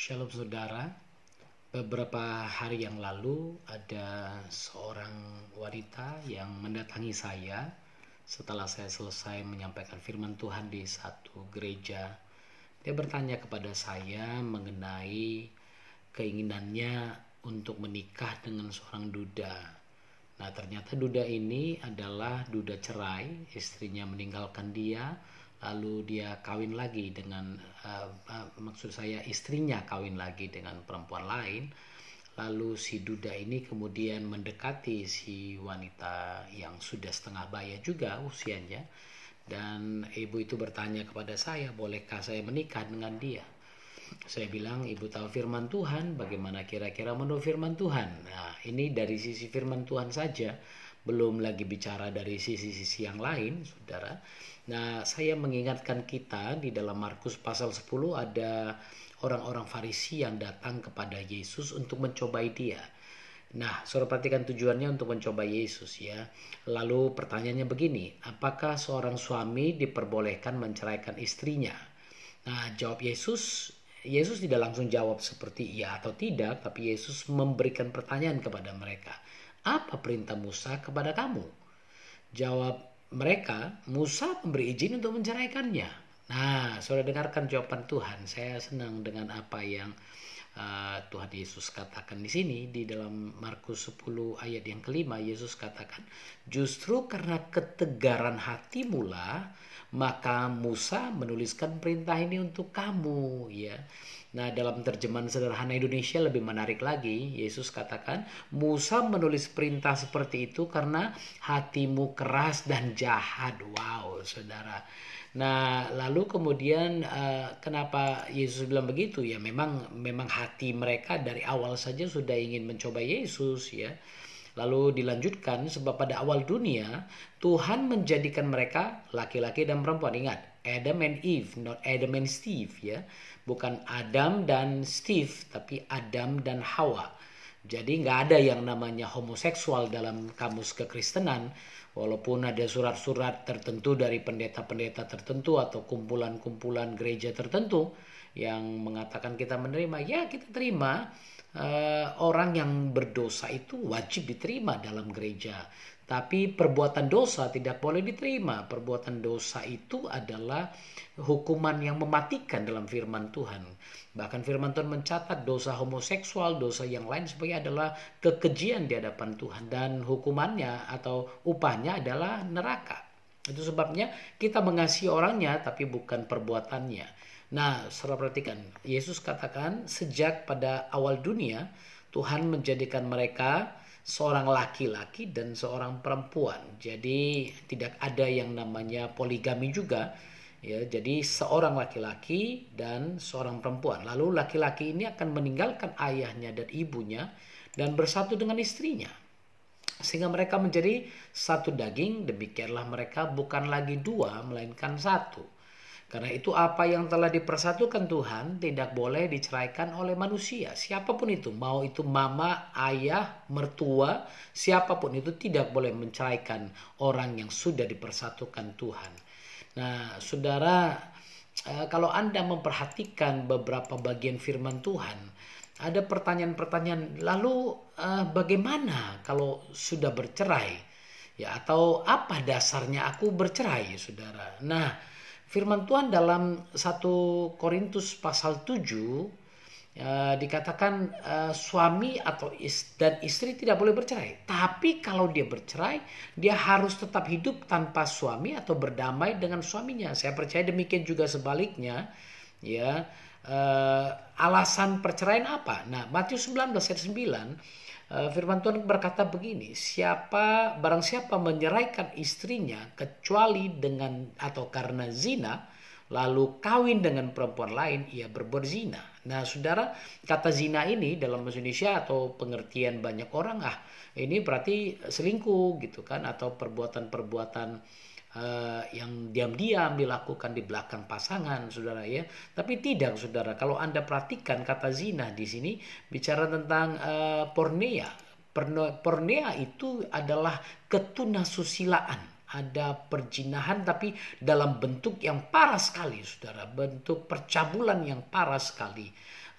Shalom saudara, beberapa hari yang lalu ada seorang wanita yang mendatangi saya setelah saya selesai menyampaikan firman Tuhan di satu gereja. Dia bertanya kepada saya mengenai keinginannya untuk menikah dengan seorang duda. Nah, ternyata duda ini adalah duda cerai, istrinya meninggalkan dia, lalu dia kawin lagi dengan maksud saya istrinya kawin lagi dengan perempuan lain. Lalu si duda ini kemudian mendekati si wanita yang sudah setengah baya juga usianya, dan ibu itu bertanya kepada saya, bolehkah saya menikah dengan dia? Saya bilang, ibu tahu firman Tuhan, bagaimana kira-kira menurut firman Tuhan? Nah, ini dari sisi firman Tuhan saja, belum lagi bicara dari sisi-sisi yang lain, saudara. Nah, saya mengingatkan kita di dalam Markus pasal 10 ada orang-orang Farisi yang datang kepada Yesus untuk mencobai dia. Nah, saudara perhatikan tujuannya untuk mencoba Yesus ya. Lalu pertanyaannya begini, apakah seorang suami diperbolehkan menceraikan istrinya? Nah, jawab Yesus tidak langsung jawab seperti iya atau tidak, tapi Yesus memberikan pertanyaan kepada mereka. Apa perintah Musa kepada kamu? Jawab mereka, Musa memberi izin untuk menceraikannya. Nah, saudara dengarkan jawaban Tuhan. Saya senang dengan apa yang Tuhan Yesus katakan di sini di dalam Markus 10 ayat yang kelima. Yesus katakan, justru karena ketegaran hatimu lah maka Musa menuliskan perintah ini untuk kamu ya. Nah, dalam terjemahan sederhana Indonesia lebih menarik lagi. Yesus katakan, Musa menulis perintah seperti itu karena hatimu keras dan jahat. Wow, saudara. Nah, lalu kemudian kenapa Yesus bilang begitu? Ya memang hati mereka dari awal saja sudah ingin mencoba Yesus ya. Lalu dilanjutkan, sebab pada awal dunia Tuhan menjadikan mereka laki-laki dan perempuan. Ingat, Adam and Eve, not Adam and Steve ya. Bukan Adam dan Steve, tapi Adam dan Hawa. Jadi nggak ada yang namanya homoseksual dalam kamus kekristenan. Walaupun ada surat-surat tertentu dari pendeta-pendeta tertentu atau kumpulan-kumpulan gereja tertentu yang mengatakan kita menerima, ya kita terima. Orang yang berdosa itu wajib diterima dalam gereja. Tapi perbuatan dosa tidak boleh diterima. Perbuatan dosa itu adalah hukuman yang mematikan dalam firman Tuhan. Bahkan firman Tuhan mencatat dosa homoseksual, dosa yang lain sebagai adalah kekejian di hadapan Tuhan. Dan hukumannya atau upahnya adalah neraka. Itu sebabnya kita mengasihi orangnya tapi bukan perbuatannya. Nah, saudara perhatikan, Yesus katakan sejak pada awal dunia Tuhan menjadikan mereka seorang laki-laki dan seorang perempuan. Jadi tidak ada yang namanya poligami juga. Ya, jadi seorang laki-laki dan seorang perempuan. Lalu laki-laki ini akan meninggalkan ayahnya dan ibunya dan bersatu dengan istrinya. Sehingga mereka menjadi satu daging, demikianlah mereka bukan lagi dua melainkan satu. Karena itu apa yang telah dipersatukan Tuhan tidak boleh diceraikan oleh manusia. Siapapun itu, mau itu mama, ayah, mertua, siapapun itu tidak boleh menceraikan orang yang sudah dipersatukan Tuhan. Nah, saudara, kalau Anda memperhatikan beberapa bagian firman Tuhan, ada pertanyaan-pertanyaan, lalu bagaimana kalau sudah bercerai? Ya, atau apa dasarnya aku bercerai, saudara? Nah, firman Tuhan dalam 1 Korintus pasal 7 dikatakan suami dan istri tidak boleh bercerai. Tapi kalau dia bercerai, dia harus tetap hidup tanpa suami atau berdamai dengan suaminya. Saya percaya demikian juga sebaliknya. Ya, alasan perceraian apa? Nah, Matius 19 ayat 9 firman Tuhan berkata begini, barang siapa menyeraikan istrinya kecuali dengan atau karena zina, lalu kawin dengan perempuan lain, ia berbuat zina. Nah, saudara, kata zina ini dalam bahasa Indonesia atau pengertian banyak orang, ini berarti selingkuh gitu kan, atau perbuatan-perbuatan yang diam-diam dilakukan di belakang pasangan, saudara ya. Tapi tidak, saudara. Kalau Anda perhatikan kata zina di sini bicara tentang porneia. Porneia itu adalah ketunasusilaan. Ada perjinahan tapi dalam bentuk yang parah sekali, saudara. Bentuk percabulan yang parah sekali.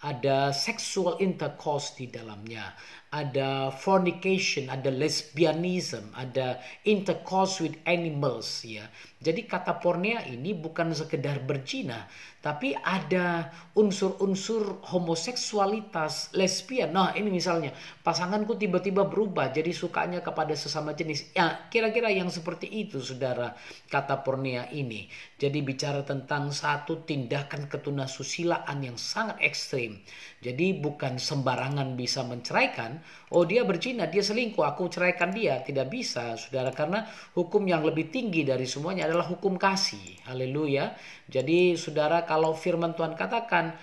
ada sexual intercourse di dalamnya, ada fornication, ada lesbianism, ada intercourse with animals ya. Jadi kata porneia ini bukan sekedar berzina, tapi ada unsur-unsur homoseksualitas, lesbian. Nah, ini misalnya pasanganku tiba-tiba berubah jadi sukanya kepada sesama jenis. Ya, kira-kira yang seperti itu Saudara, kata porneia ini. Jadi bicara tentang satu tindakan ketunasusilaan yang sangat ekstrim. Jadi bukan sembarangan bisa menceraikan. Oh, dia berzina, dia selingkuh, aku ceraikan dia. Tidak bisa Saudara, karena hukum yang lebih tinggi dari semuanya adalah hukum kasih. Haleluya. Jadi Saudara, kalau firman Tuhan katakan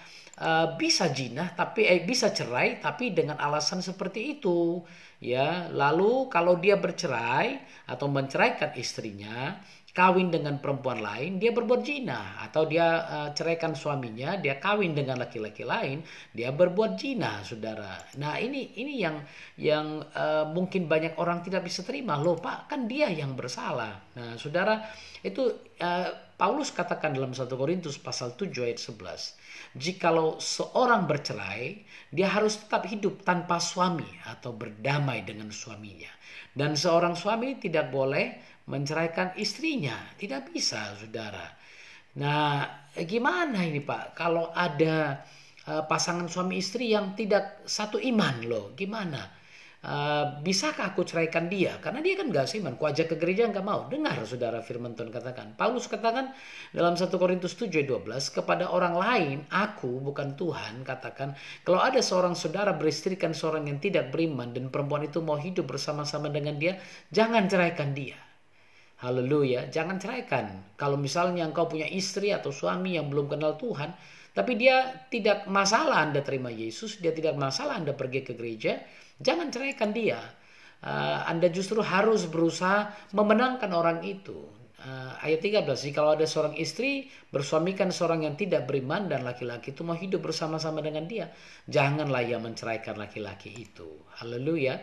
bisa zina tapi bisa cerai tapi dengan alasan seperti itu ya. Lalu kalau dia bercerai atau menceraikan istrinya, kawin dengan perempuan lain, dia berbuat zina. Atau dia ceraikan suaminya, dia kawin dengan laki-laki lain, dia berbuat zina Saudara. Nah, ini yang mungkin banyak orang tidak bisa terima. Loh Pak, kan dia yang bersalah. Nah Saudara, itu Paulus katakan dalam 1 Korintus pasal 7 ayat 11. Jikalau seorang bercerai, dia harus tetap hidup tanpa suami atau berdamai dengan suaminya. Dan seorang suami tidak boleh menceraikan istrinya. Tidak bisa Saudara. Nah, gimana ini Pak? Kalau ada pasangan suami istri yang tidak satu iman loh. Gimana? Bisakah aku ceraikan dia? Karena dia kan gak seiman. Ku ajak ke gereja gak mau. Dengar Saudara firman Tuhan katakan. Paulus katakan dalam 1 Korintus 7:12, kepada orang lain, aku bukan Tuhan, katakan, kalau ada seorang saudara beristrikan seorang yang tidak beriman dan perempuan itu mau hidup bersama-sama dengan dia, jangan ceraikan dia. Haleluya, jangan ceraikan. Kalau misalnya engkau punya istri atau suami yang belum kenal Tuhan, tapi dia tidak masalah Anda terima Yesus, dia tidak masalah Anda pergi ke gereja, jangan ceraikan dia. Anda justru harus berusaha memenangkan orang itu. Ayat 13, jikalau ada seorang istri bersuamikan seorang yang tidak beriman dan laki-laki itu mau hidup bersama-sama dengan dia, janganlah ia menceraikan laki-laki itu. Haleluya.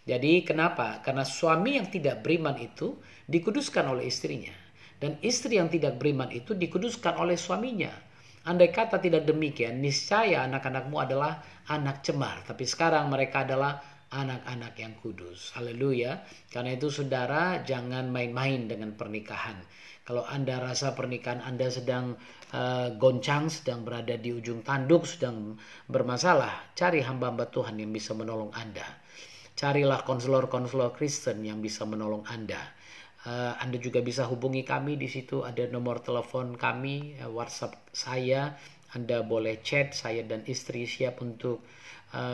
Jadi kenapa? Karena suami yang tidak beriman itu dikuduskan oleh istrinya. Dan istri yang tidak beriman itu dikuduskan oleh suaminya. Andai kata tidak demikian, niscaya anak-anakmu adalah anak cemar. Tapi sekarang mereka adalah anak-anak yang kudus. Haleluya. Karena itu Saudara, jangan main-main dengan pernikahan. Kalau Anda rasa pernikahan Anda sedang goncang, sedang berada di ujung tanduk, sedang bermasalah, cari hamba-hamba Tuhan yang bisa menolong Anda. Carilah konselor-konselor Kristen yang bisa menolong Anda. Anda juga bisa hubungi kami, di situ ada nomor telepon kami, WhatsApp saya. Anda boleh chat, saya dan istri siap untuk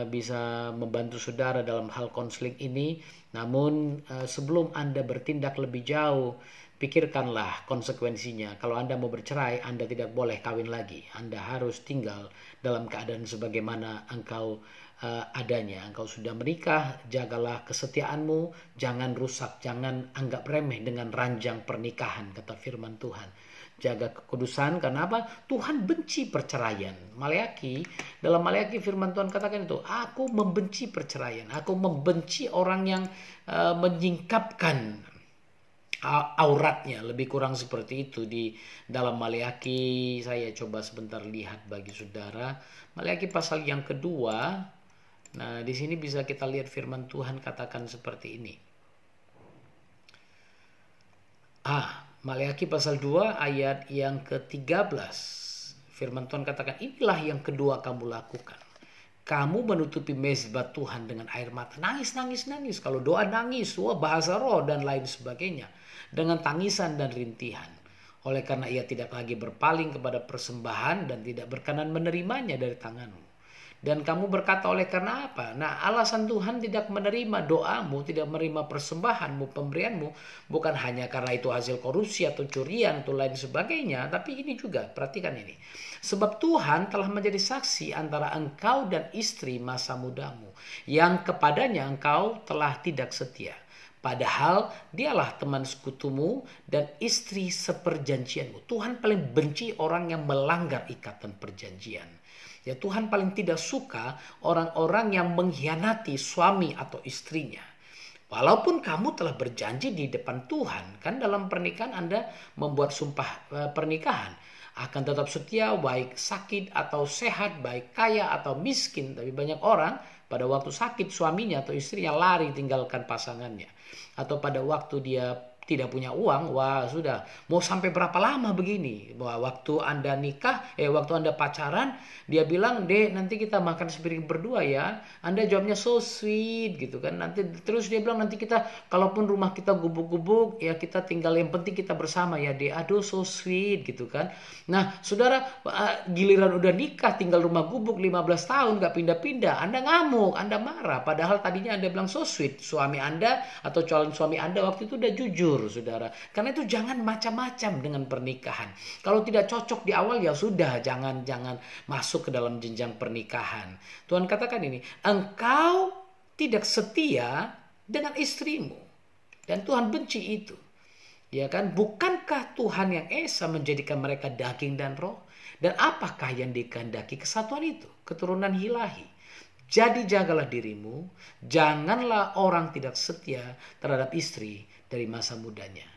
bisa membantu Saudara dalam hal konseling ini. Namun sebelum Anda bertindak lebih jauh, pikirkanlah konsekuensinya. Kalau Anda mau bercerai, Anda tidak boleh kawin lagi. Anda harus tinggal dalam keadaan sebagaimana engkau adanya. Engkau sudah menikah, jagalah kesetiaanmu, jangan rusak, jangan anggap remeh dengan ranjang pernikahan, kata firman Tuhan. Jaga kekudusan, karena apa? Tuhan benci perceraian. Dalam Maleaki firman Tuhan katakan itu, aku membenci perceraian, aku membenci orang yang menyingkapkan auratnya, lebih kurang seperti itu di dalam Maleaki. Saya coba sebentar lihat bagi Saudara, Maleaki pasal yang kedua. Nah, di sini bisa kita lihat firman Tuhan katakan seperti ini. Maleaki pasal 2 ayat yang ke-13. Firman Tuhan katakan, inilah yang kedua kamu lakukan. Kamu menutupi mezbah Tuhan dengan air mata. Nangis. Kalau doa nangis, bahasa roh dan lain sebagainya. Dengan tangisan dan rintihan. Oleh karena ia tidak lagi berpaling kepada persembahan dan tidak berkenan menerimanya dari tanganmu. Dan kamu berkata, oleh karena apa? Nah, alasan Tuhan tidak menerima doamu, tidak menerima persembahanmu, pemberianmu, bukan hanya karena itu hasil korupsi atau curian atau lain sebagainya, tapi ini juga, perhatikan ini. Sebab Tuhan telah menjadi saksi antara engkau dan istri masa mudamu, yang kepadanya engkau telah tidak setia. Padahal dialah teman sekutumu dan istri seperjanjianmu. Tuhan paling benci orang yang melanggar ikatan perjanjian. Ya, Tuhan paling tidak suka orang-orang yang mengkhianati suami atau istrinya. Walaupun kamu telah berjanji di depan Tuhan, kan dalam pernikahan Anda membuat sumpah pernikahan. akan tetap setia baik sakit atau sehat, baik kaya atau miskin. Tapi banyak orang pada waktu sakit suaminya atau istrinya lari tinggalkan pasangannya. Atau pada waktu dia tidak punya uang, wah sudah, mau sampai berapa lama begini? Bahwa waktu Anda nikah, waktu Anda pacaran, dia bilang, "Dek, nanti kita makan sepiring berdua ya." Anda jawabnya so sweet gitu kan. Nanti terus dia bilang, "Nanti kita kalaupun rumah kita gubuk-gubuk, ya kita tinggal, yang penting kita bersama ya, Dek." Aduh so sweet gitu kan. Nah, Saudara, giliran udah nikah tinggal rumah gubuk 15 tahun gak pindah-pindah, Anda ngamuk, Anda marah. Padahal tadinya Anda bilang so sweet. Suami Anda atau calon suami Anda waktu itu udah jujur, Saudara. Karena itu jangan macam-macam dengan pernikahan. Kalau tidak cocok di awal ya sudah, jangan masuk ke dalam jenjang pernikahan. Tuhan katakan ini, engkau tidak setia dengan istrimu. Dan Tuhan benci itu. Ya kan? Bukankah Tuhan yang esa menjadikan mereka daging dan roh? Dan apakah yang dikehendaki kesatuan itu? Keturunan ilahi. Jadi jagalah dirimu, janganlah orang tidak setia terhadap istri dari masa mudanya.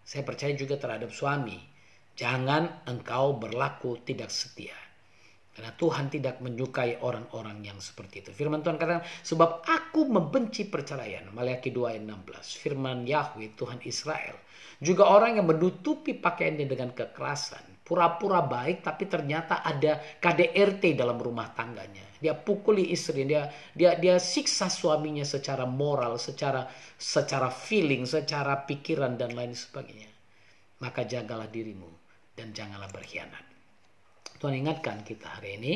Saya percaya juga terhadap suami. Jangan engkau berlaku tidak setia. Karena Tuhan tidak menyukai orang-orang yang seperti itu. Firman Tuhan katakan, sebab aku membenci perceraian. Maleakhi 2 ayat 16. Firman Yahweh, Tuhan Israel. Juga orang yang menutupi pakaiannya dengan kekerasan. Pura-pura baik tapi ternyata ada KDRT dalam rumah tangganya. Dia pukuli istri, dia siksa suaminya secara moral, secara feeling, secara pikiran dan lain sebagainya. Maka jagalah dirimu dan janganlah berkhianat. Tuhan ingatkan kita hari ini,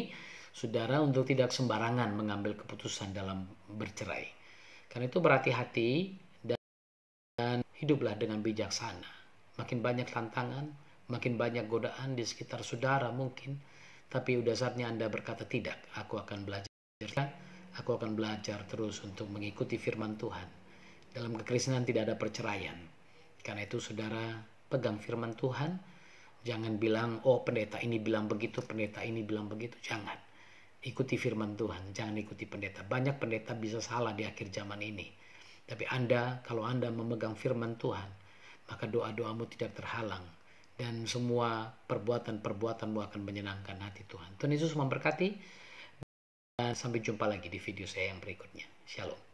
saudara, untuk tidak sembarangan mengambil keputusan dalam bercerai. Karena itu berhati-hati dan hiduplah dengan bijaksana. Makin banyak tantangan, makin banyak godaan di sekitar saudara mungkin. Tapi udah saatnya Anda berkata, tidak, aku akan belajar. Aku akan belajar terus untuk mengikuti firman Tuhan. Dalam kekristenan tidak ada perceraian. Karena itu saudara, pegang firman Tuhan. Jangan bilang, oh pendeta ini bilang begitu, pendeta ini bilang begitu. Jangan. Ikuti firman Tuhan, jangan ikuti pendeta. Banyak pendeta bisa salah di akhir zaman ini. Tapi kalau Anda memegang firman Tuhan, maka doa-doamu tidak terhalang. Dan semua perbuatan-perbuatanmu akan menyenangkan hati Tuhan. Tuhan Yesus memberkati. Dan sampai jumpa lagi di video saya yang berikutnya. Shalom.